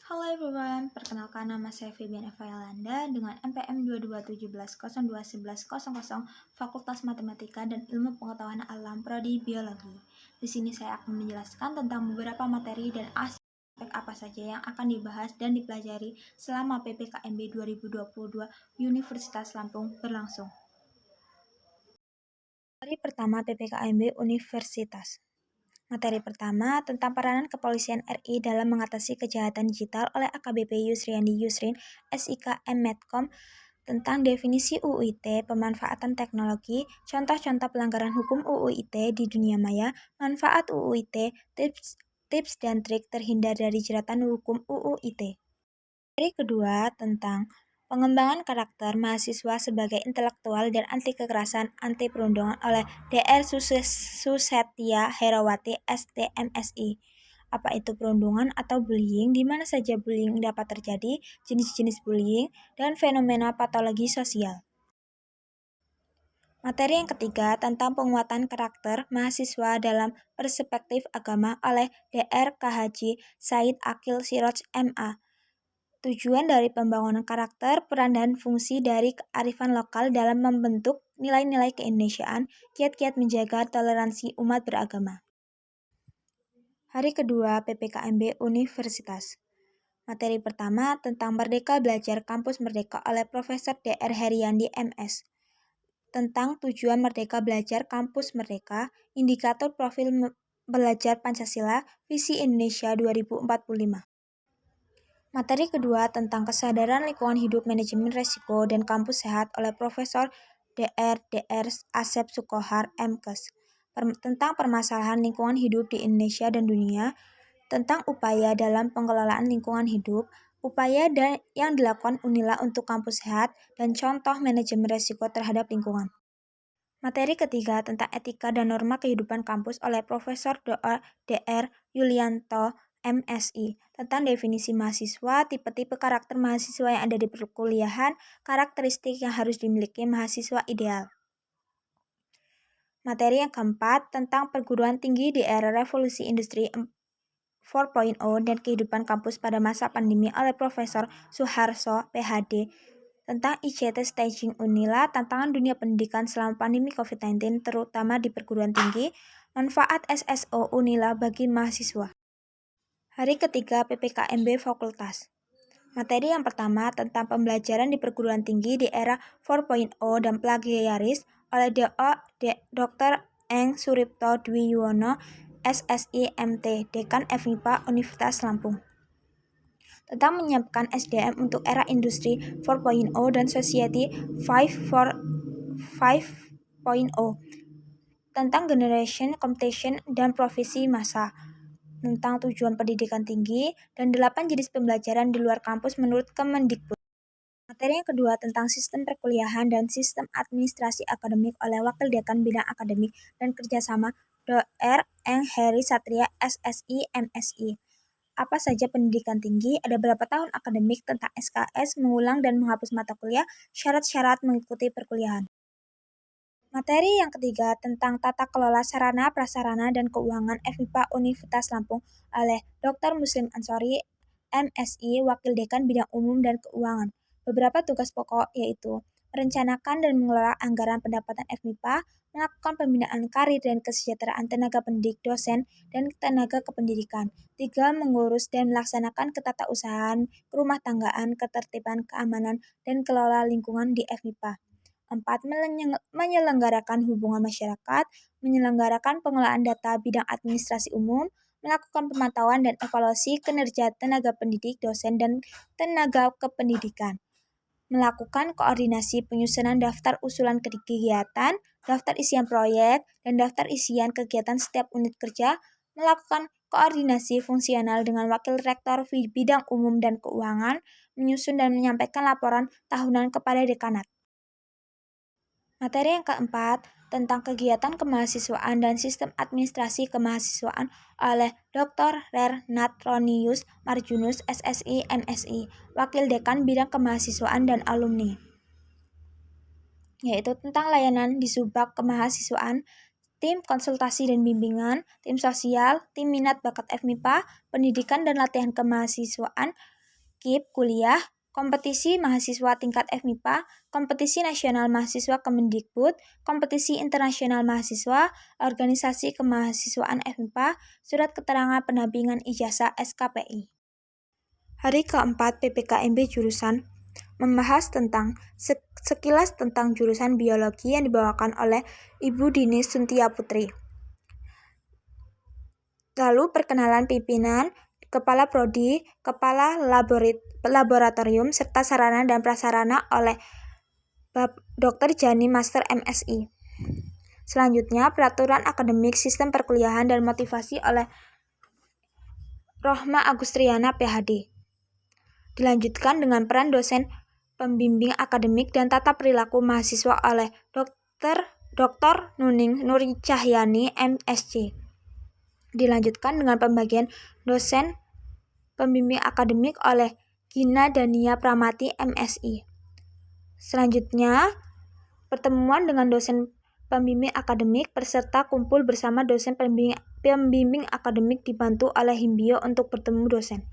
Halo everyone, perkenalkan nama saya Febian Eva Yolanda dengan NPM 2217021100 Fakultas Matematika dan Ilmu Pengetahuan Alam Prodi Biologi. Di sini saya akan menjelaskan tentang beberapa materi dan aspek apa saja yang akan dibahas dan dipelajari selama PPKMB 2022 Universitas Lampung berlangsung. Materi pertama PPKMB Universitas. Materi pertama tentang peranan Kepolisian RI dalam mengatasi kejahatan digital oleh AKBP Yusriandi Yusrin, SIK M-Medcom, tentang definisi UU ITE, pemanfaatan teknologi, contoh-contoh pelanggaran hukum UU ITE di dunia maya, manfaat UU ITE, tips dan trik terhindar dari jeratan hukum UU ITE. Materi kedua tentang pengembangan karakter mahasiswa sebagai intelektual dan anti kekerasan anti perundungan oleh Dr. Susetya Herawati STMSI. Apa itu perundungan atau bullying, di mana saja bullying dapat terjadi, jenis-jenis bullying, dan fenomena patologi sosial. Materi yang ketiga tentang penguatan karakter mahasiswa dalam perspektif agama oleh Dr. KH Said Akil Siroj MA. Tujuan dari pembangunan karakter, peran dan fungsi dari kearifan lokal dalam membentuk nilai-nilai keindonesiaan, kiat-kiat menjaga toleransi umat beragama. Hari kedua PPKMB Universitas. Materi pertama tentang Merdeka Belajar Kampus Merdeka oleh Profesor Dr. Heriandi MS. Tentang tujuan Merdeka Belajar Kampus Merdeka, indikator profil belajar Pancasila, visi Indonesia 2045. Materi kedua tentang kesadaran lingkungan hidup manajemen resiko dan kampus sehat oleh Profesor Dr. Asep Sukohar MKes. Tentang permasalahan lingkungan hidup di Indonesia dan dunia, tentang upaya dalam pengelolaan lingkungan hidup, upaya yang dilakukan UNILA untuk kampus sehat, dan contoh manajemen resiko terhadap lingkungan. Materi ketiga tentang etika dan norma kehidupan kampus oleh Profesor Dr. Yulianto MSI, tentang definisi mahasiswa, tipe-tipe karakter mahasiswa yang ada di perkuliahan, karakteristik yang harus dimiliki mahasiswa ideal. Materi yang keempat tentang perguruan tinggi di era revolusi industri 4.0 dan kehidupan kampus pada masa pandemi oleh Profesor Suharso PhD, tentang ICT Staging UNILA, tantangan dunia pendidikan selama pandemi COVID-19 terutama di perguruan tinggi, manfaat SSO UNILA bagi mahasiswa. Hari ketiga PPKMB Fakultas. Materi yang pertama tentang pembelajaran di perguruan tinggi di era 4.0 dan plagiaris oleh Dr. Eng Suripto Dwi Yuwono, SSI MT, Dekan FMIPA Universitas Lampung. Tentang menyiapkan SDM untuk era industri 4.0 dan society 5.0, tentang generation, competition, dan profesi masa, tentang tujuan pendidikan tinggi, dan 8 jenis pembelajaran di luar kampus menurut Kemendikbud. Materi yang kedua tentang sistem perkuliahan dan sistem administrasi akademik oleh Wakil Dekan Bidang Akademik dan Kerjasama Dr. Eng Heri Satria SSI MSI. Apa saja pendidikan tinggi, ada berapa tahun akademik, tentang SKS, mengulang dan menghapus mata kuliah, syarat-syarat mengikuti perkuliahan. Materi yang ketiga tentang tata kelola sarana, prasarana, dan keuangan FMIPA Universitas Lampung oleh Dr. Muslim Ansori, MSI, Wakil Dekan Bidang Umum dan Keuangan. Beberapa tugas pokok yaitu merencanakan dan mengelola anggaran pendapatan FMIPA, melakukan pembinaan karir dan kesejahteraan tenaga pendidik, dosen, dan tenaga kependidikan. 3. Mengurus dan melaksanakan ketatausahaan, kerumah tanggaan, ketertiban, keamanan, dan kelola lingkungan di FMIPA. 4. Menyelenggarakan hubungan masyarakat, menyelenggarakan pengelolaan data bidang administrasi umum, melakukan pemantauan dan evaluasi kinerja tenaga pendidik, dosen, dan tenaga kependidikan, melakukan koordinasi penyusunan daftar usulan kegiatan, daftar isian proyek, dan daftar isian kegiatan setiap unit kerja, melakukan koordinasi fungsional dengan wakil rektor bidang umum dan keuangan, menyusun dan menyampaikan laporan tahunan kepada dekanat. Materi yang keempat tentang kegiatan kemahasiswaan dan sistem administrasi kemahasiswaan oleh Dr. Rernat Ronius Marjunus SSI MSI, Wakil Dekan Bidang Kemahasiswaan dan Alumni, yaitu tentang layanan di Subbak Kemahasiswaan, tim konsultasi dan bimbingan, tim sosial, tim minat bakat FMIPA, pendidikan dan latihan kemahasiswaan, KIP kuliah, kompetisi mahasiswa tingkat FMIPA, kompetisi nasional mahasiswa Kemendikbud, kompetisi internasional mahasiswa, organisasi kemahasiswaan FMIPA, surat keterangan pendampingan ijazah SKPI. Hari keempat PPKMB jurusan membahas tentang sekilas tentang jurusan biologi yang dibawakan oleh Ibu Dini Suntia Putri. Lalu perkenalan pimpinan, kepala prodi, kepala laboratorium, serta sarana dan prasarana oleh Dr. Jani Master MSI. Selanjutnya, peraturan akademik sistem perkuliahan dan motivasi oleh Rohma Agustriana PhD. Dilanjutkan dengan peran dosen pembimbing akademik dan tata perilaku mahasiswa oleh Dr. Nuning Nuri Cahyani MSc. Dilanjutkan dengan pembagian dosen pembimbing akademik oleh Gina Dania Pramati MSI. Selanjutnya, pertemuan dengan dosen pembimbing akademik peserta kumpul bersama dosen pembimbing akademik dibantu oleh Himbio untuk bertemu dosen.